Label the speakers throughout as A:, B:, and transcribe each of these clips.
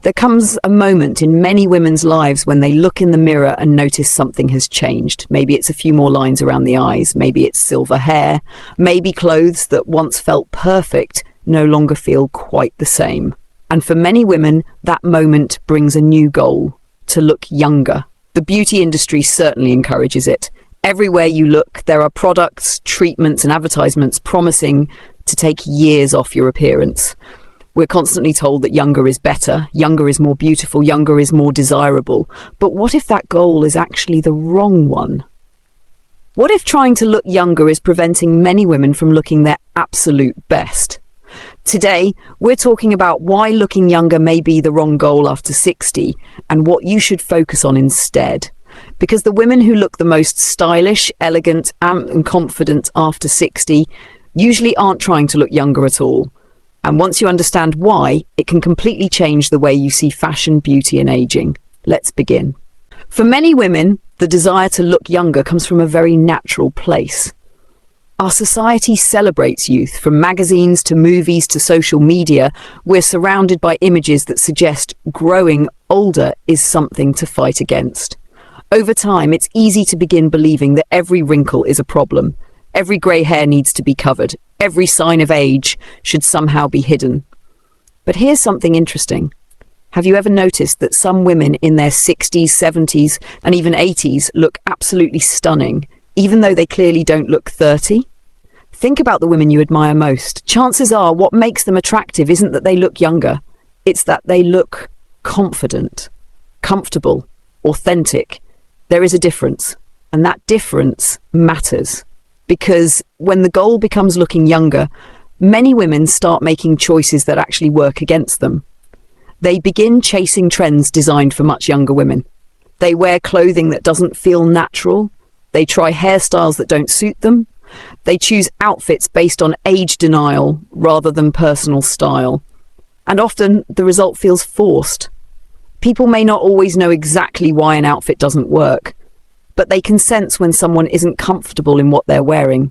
A: There comes a moment in many women's lives when they look in the mirror and notice something has changed. Maybe it's a few more lines around the eyes, maybe it's silver hair, maybe clothes that once felt perfect no longer feel quite the same. And for many women, that moment brings a new goal: to look younger. The beauty industry certainly encourages it. Everywhere you look, there are products, treatments, and advertisements promising to take years off your appearance. We're constantly told that younger is better, younger is more beautiful, younger is more desirable. But what if that goal is actually the wrong one? What if trying to look younger is preventing many women from looking their absolute best? Today, we're talking about why looking younger may be the wrong goal after 60 and what you should focus on instead. Because the women who look the most stylish, elegant, and confident after 60 usually aren't trying to look younger at all. And once you understand why, it can completely change the way you see fashion, beauty, and aging. Let's begin. For many women, the desire to look younger comes from a very natural place. Our society celebrates youth. From magazines to movies to social media, we're surrounded by images that suggest growing older is something to fight against. Over time, it's easy to begin believing that every wrinkle is a problem. Every grey hair needs to be covered. Every sign of age should somehow be hidden. But here's something interesting. Have you ever noticed that some women in their 60s, 70s, and even 80s look absolutely stunning, even though they clearly don't look 30? Think about the women you admire most. Chances are what makes them attractive isn't that they look younger. It's that they look confident, comfortable, authentic. There is a difference, and that difference matters. Because when the goal becomes looking younger, many women start making choices that actually work against them. They begin chasing trends designed for much younger women. They wear clothing that doesn't feel natural. They try hairstyles that don't suit them. They choose outfits based on age denial rather than personal style. And often the result feels forced. People may not always know exactly why an outfit doesn't work, but they can sense when someone isn't comfortable in what they're wearing.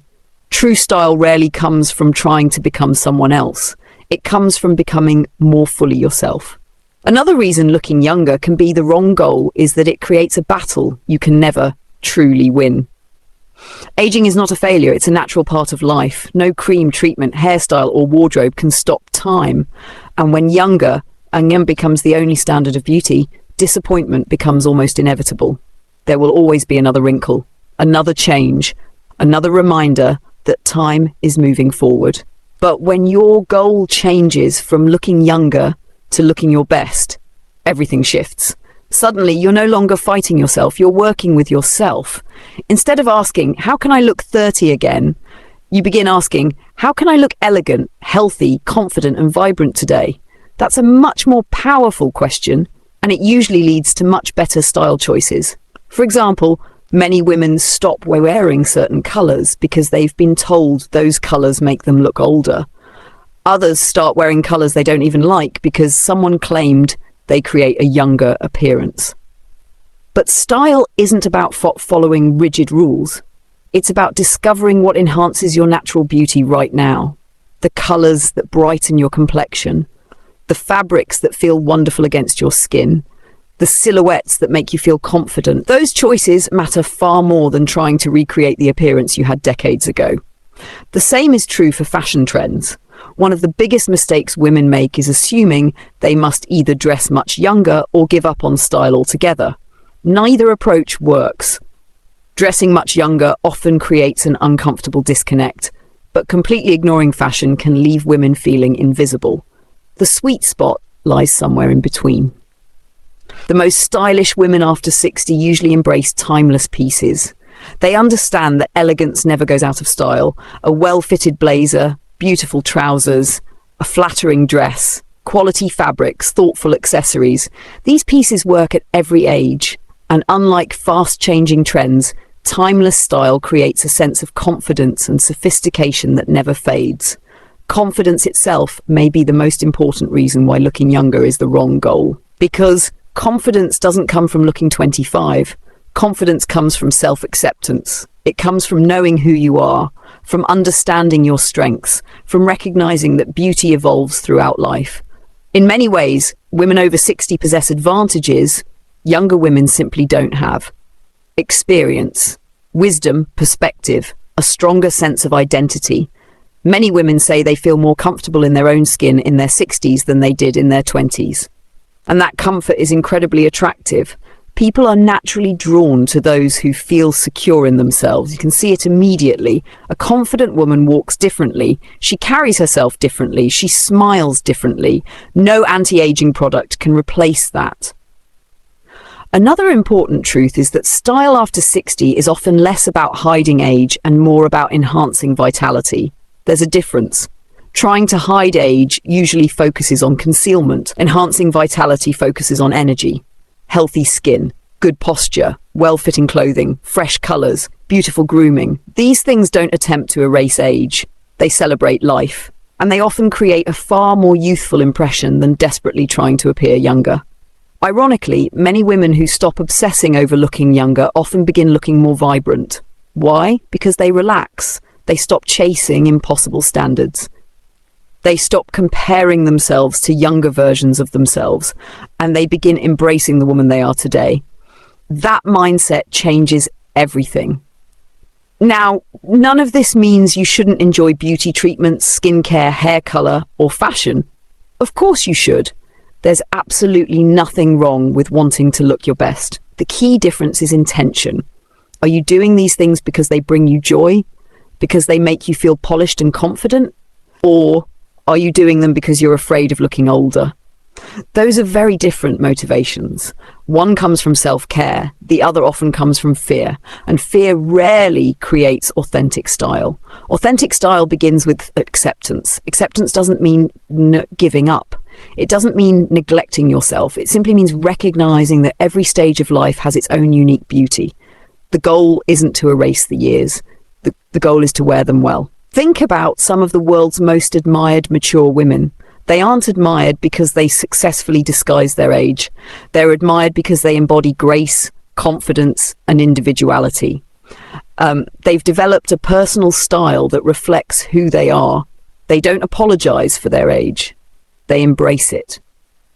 A: True style rarely comes from trying to become someone else. It comes from becoming more fully yourself. Another reason looking younger can be the wrong goal is that it creates a battle you can never truly win. Aging is not a failure, it's a natural part of life. No cream, treatment, hairstyle, or wardrobe can stop time. And when younger and young becomes the only standard of beauty, disappointment becomes almost inevitable. There will always be another wrinkle, another change, another reminder that time is moving forward. But when your goal changes from looking younger to looking your best, everything shifts. Suddenly, you're no longer fighting yourself, you're working with yourself. Instead of asking, how can I look 30 again? You begin asking, how can I look elegant, healthy, confident, and vibrant today? That's a much more powerful question, and it usually leads to much better style choices. For example, many women stop wearing certain colours because they've been told those colours make them look older. Others start wearing colours they don't even like because someone claimed they create a younger appearance. But style isn't about following rigid rules. It's about discovering what enhances your natural beauty right now. The colours that brighten your complexion, the fabrics that feel wonderful against your skin, the silhouettes that make you feel confident. Those choices matter far more than trying to recreate the appearance you had decades ago. The same is true for fashion trends. One of the biggest mistakes women make is assuming they must either dress much younger or give up on style altogether. Neither approach works. Dressing much younger often creates an uncomfortable disconnect, but completely ignoring fashion can leave women feeling invisible. The sweet spot lies somewhere in between. The most stylish women after 60 usually embrace timeless pieces. They understand that elegance never goes out of style. A well-fitted blazer, beautiful trousers, a flattering dress, quality fabrics, thoughtful accessories. These pieces work at every age, and unlike fast-changing trends, timeless style creates a sense of confidence and sophistication that never fades. Confidence itself may be the most important reason why looking younger is the wrong goal. Because confidence doesn't come from looking 25. Confidence comes from self-acceptance. It comes from knowing who you are, from understanding your strengths, from recognizing that beauty evolves throughout life. In many ways, Women over 60 possess advantages younger women simply don't have. Experience, wisdom, perspective, a stronger sense of identity. Many women say they feel more comfortable in their own skin in their 60s than they did in their 20s. And that comfort is incredibly attractive. People are naturally drawn to those who feel secure in themselves. You can see it immediately. A confident woman walks differently. She carries herself differently. She smiles differently. No anti-aging product can replace that. Another important truth is that style after 60 is often less about hiding age and more about enhancing vitality. There's a difference. Trying to hide age usually focuses on concealment. Enhancing vitality focuses on energy. Healthy skin, good posture, well-fitting clothing, fresh colours, beautiful grooming. These things don't attempt to erase age. They celebrate life. And they often create a far more youthful impression than desperately trying to appear younger. Ironically, many women who stop obsessing over looking younger often begin looking more vibrant. Why? Because they relax. They stop chasing impossible standards. They stop comparing themselves to younger versions of themselves, and they begin embracing the woman they are today. That mindset changes everything. Now, none of this means you shouldn't enjoy beauty treatments, skincare, hair color, or fashion. Of course you should. There's absolutely nothing wrong with wanting to look your best. The key difference is intention. Are you doing these things because they bring you joy? Because they make you feel polished and confident? Or are you doing them because you're afraid of looking older? Those are very different motivations. One comes from self-care, the other often comes from fear, and fear rarely creates authentic style. Authentic style begins with acceptance. Acceptance doesn't mean giving up. It doesn't mean neglecting yourself. It simply means recognizing that every stage of life has its own unique beauty. The goal isn't to erase the years. The goal is to wear them well. Think about some of the world's most admired mature women. They aren't admired because they successfully disguise their age. They're admired because they embody grace, confidence, and individuality. They've developed a personal style that reflects who they are. They don't apologize for their age. They embrace it.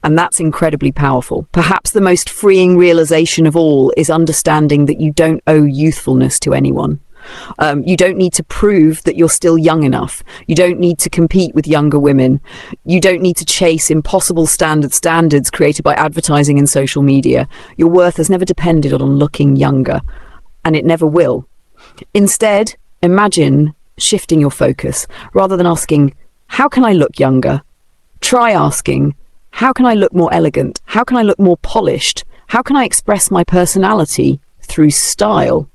A: And that's incredibly powerful. Perhaps the most freeing realization of all is understanding that you don't owe youthfulness to anyone. You don't need to prove that you're still young enough. You don't need to compete with younger women. You don't need to chase impossible standards created by advertising and social media. Your worth has never depended on looking younger, and it never will. Instead, imagine shifting your focus. Rather than asking, how can I look younger? Try asking, how can I look more elegant? How can I look more polished? How can I express my personality through style?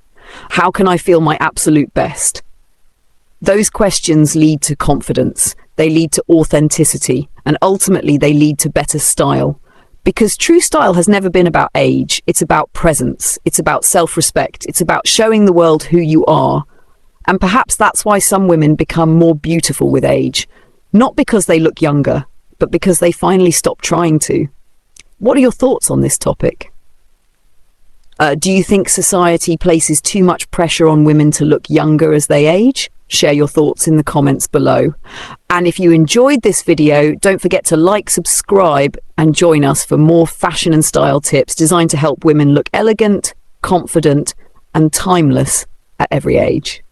A: How can I feel my absolute best? Those questions lead to confidence, they lead to authenticity, and ultimately they lead to better style. Because true style has never been about age, it's about presence, it's about self-respect, it's about showing the world who you are. And perhaps that's why some women become more beautiful with age, not because they look younger, but because they finally stop trying to. What are your thoughts on this topic? Do you think society places too much pressure on women to look younger as they age? Share your thoughts in the comments below. And if you enjoyed this video, don't forget to like, subscribe, and join us for more fashion and style tips designed to help women look elegant, confident, and timeless at every age.